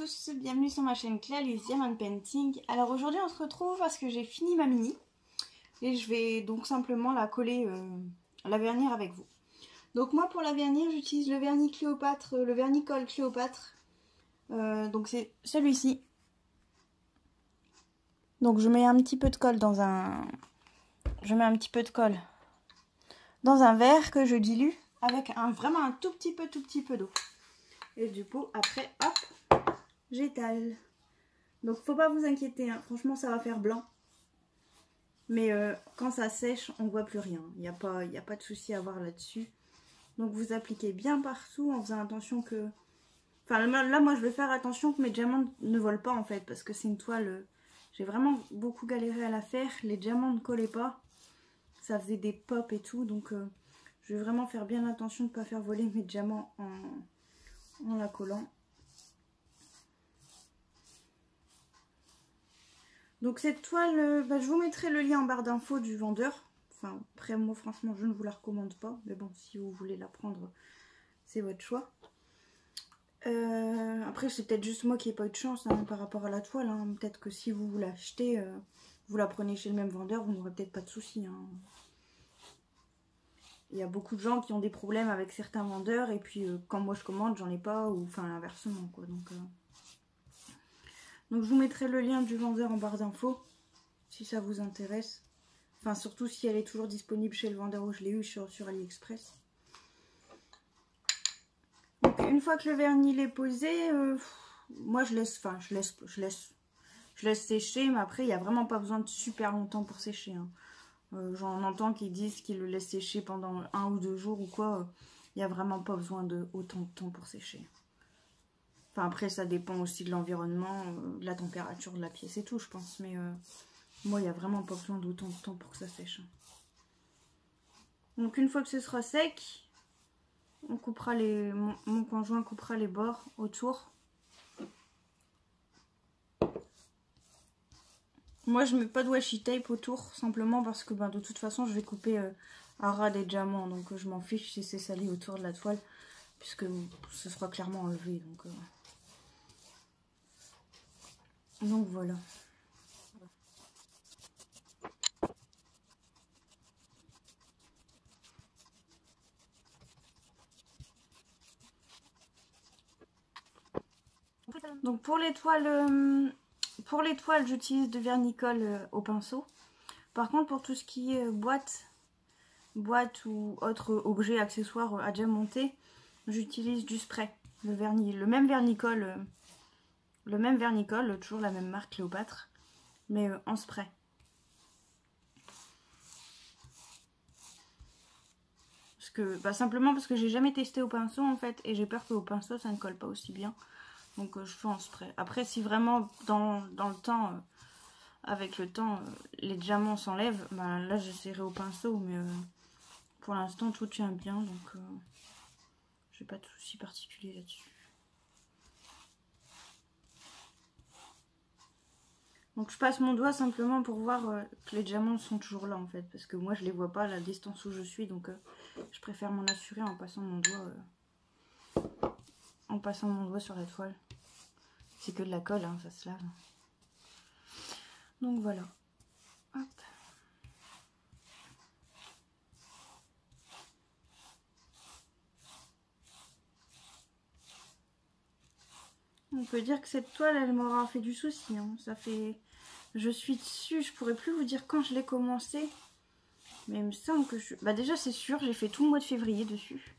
tous, bienvenue sur ma chaîne Clalis Diamond Painting. Alors aujourd'hui on se retrouve parce que j'ai fini ma mini et je vais donc simplement la coller, la vernir avec vous. Donc moi pour la vernir j'utilise le vernis Cléopâtre, le vernis-colle Cléopâtre, donc c'est celui-ci. Donc je mets un petit peu de colle dans un... dans un verre que je dilue avec vraiment un tout petit peu d'eau. Et du coup après hop, j'étale. Donc faut pas vous inquiéter, hein. Franchement ça va faire blanc. Mais quand ça sèche, on voit plus rien. Il n'y a pas de souci à avoir là-dessus. Donc vous appliquez bien partout en faisant attention que... Enfin là moi je vais faire attention que mes diamants ne volent pas en fait. Parce que c'est une toile... J'ai vraiment beaucoup galéré à la faire. Les diamants ne collaient pas. Ça faisait des pops et tout. Donc je vais vraiment faire bien attention de ne pas faire voler mes diamants en la collant. Donc cette toile, je vous mettrai le lien en barre d'infos du vendeur. Enfin, après moi franchement je ne vous la recommande pas. Mais bon, si vous voulez la prendre, c'est votre choix. Après c'est peut-être juste moi qui n'ai pas eu de chance hein, par rapport à la toile. Hein. Peut-être que si vous l'achetez, vous la prenez chez le même vendeur, vous n'aurez peut-être pas de soucis. Hein. Il y a beaucoup de gens qui ont des problèmes avec certains vendeurs. Et puis quand moi je commande, j'en ai pas. Ou enfin inversement quoi. Donc je vous mettrai le lien du vendeur en barre d'infos si ça vous intéresse. Enfin surtout si elle est toujours disponible chez le vendeur où je l'ai eu sur AliExpress. Donc une fois que le vernis est posé, moi je laisse sécher, mais après il n'y a vraiment pas besoin de super longtemps pour sécher. Hein. J'en entends qui disent qu'ils le laissent sécher pendant 1 ou 2 jours ou quoi. Il n'y a vraiment pas besoin de autant de temps pour sécher. Enfin après ça dépend aussi de l'environnement, de la température de la pièce et tout je pense. Mais moi il n'y a vraiment pas besoin d'autant de temps pour que ça sèche. Donc une fois que ce sera sec, on coupera mon conjoint coupera les bords autour. Moi je mets pas de washi tape autour simplement parce que de toute façon je vais couper à ras des diamants. Donc je m'en fiche si c'est sali autour de la toile puisque ce sera clairement enlevé. Donc voilà. Donc pour les toiles j'utilise de vernis-colle au pinceau. Par contre pour tout ce qui est boîte ou autre objet accessoire à diamanter, j'utilise du spray. Le même vernis-colle, toujours la même marque Cléopâtre, mais en spray. Simplement parce que j'ai jamais testé au pinceau en fait, et j'ai peur qu'au pinceau ça ne colle pas aussi bien. Donc je fais en spray. Après si vraiment dans le temps, avec le temps, les diamants s'enlèvent, là j'essaierai au pinceau, mais pour l'instant tout tient bien, donc j'ai pas de soucis particuliers là-dessus. Donc je passe mon doigt simplement pour voir que les diamants sont toujours là en fait, parce que moi je les vois pas à la distance où je suis, donc je préfère m'en assurer en passant mon doigt sur la toile. C'est que de la colle, hein, ça se lave. Donc voilà. Hop. On peut dire que cette toile, elle m'aura fait du souci. Hein. Ça fait... Je suis dessus, je pourrais plus vous dire quand je l'ai commencé. Mais il me semble que je... déjà c'est sûr, j'ai fait tout le mois de février dessus.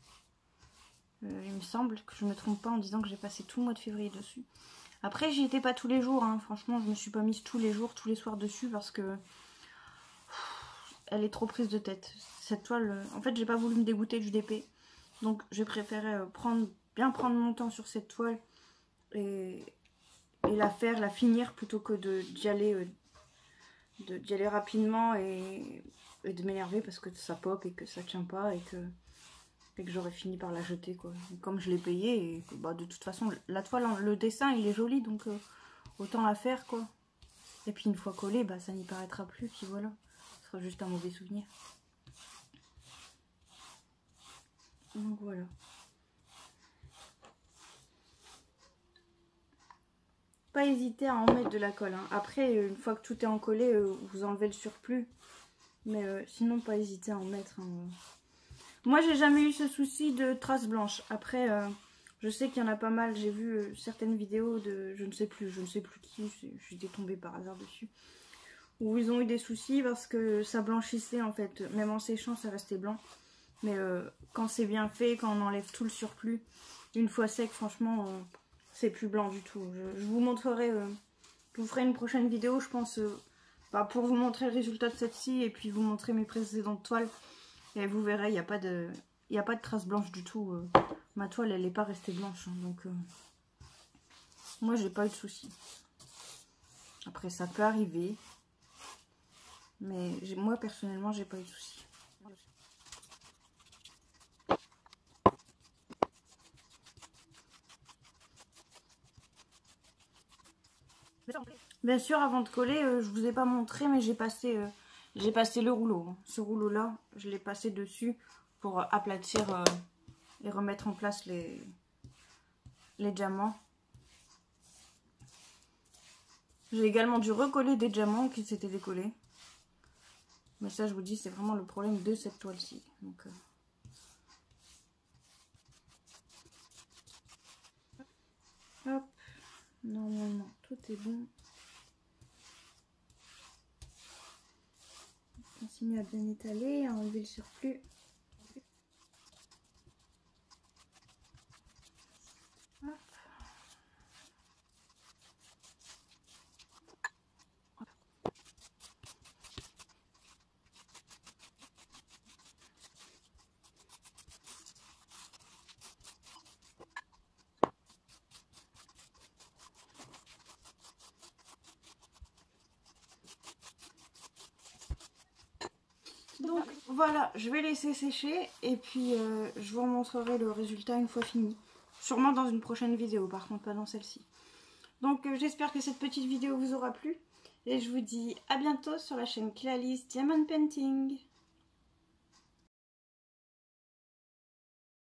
Il me semble que je me trompe pas en disant que j'ai passé tout le mois de février dessus. Après j'y étais pas tous les jours, hein. Franchement je me suis pas mise tous les jours, tous les soirs dessus parce que... elle est trop prise de tête. Cette toile, en fait j'ai pas voulu me dégoûter du DP. Donc j'ai préféré bien prendre mon temps sur cette toile. Et la finir plutôt que d'y aller rapidement et de m'énerver parce que ça pop et que ça tient pas et que j'aurais fini par la jeter quoi. Et comme je l'ai payé et que de toute façon la toile, le dessin il est joli donc autant la faire quoi. Et puis une fois collée ça n'y paraîtra plus puis voilà, ce sera juste un mauvais souvenir. Donc voilà. pas hésiter à en mettre de la colle. Hein. Après, une fois que tout est encollé, vous enlevez le surplus. Mais sinon, pas hésiter à en mettre. Hein. Moi, j'ai jamais eu ce souci de traces blanches. Après, je sais qu'il y en a pas mal. J'ai vu certaines vidéos de je ne sais plus qui. J'étais tombée par hasard dessus. Où ils ont eu des soucis parce que ça blanchissait en fait. Même en séchant, ça restait blanc. Mais quand c'est bien fait, quand on enlève tout le surplus, une fois sec, franchement, c'est plus blanc du tout. Je vous montrerai, je vous ferai une prochaine vidéo, je pense, pour vous montrer le résultat de cette-ci et puis vous montrer mes précédentes toiles. Et vous verrez, il n'y a pas de traces blanches du tout. Ma toile, elle n'est pas restée blanche. Hein, donc, moi, j'ai pas eu de soucis. Après, ça peut arriver. Mais moi, personnellement, j'ai pas eu de soucis. Bien sûr, avant de coller, je vous ai pas montré, mais j'ai passé le rouleau. Hein. Ce rouleau-là, je l'ai passé dessus pour aplatir et remettre en place les diamants. J'ai également dû recoller des diamants qui s'étaient décollés. Mais ça, je vous dis, c'est vraiment le problème de cette toile-ci. Donc, hop, normalement, tout est bon. Continue à bien étaler, à enlever le surplus. Hop. Donc voilà, je vais laisser sécher et puis je vous montrerai le résultat une fois fini. Sûrement dans une prochaine vidéo, par contre pas dans celle-ci. Donc j'espère que cette petite vidéo vous aura plu et je vous dis à bientôt sur la chaîne Clalis Diamond Painting.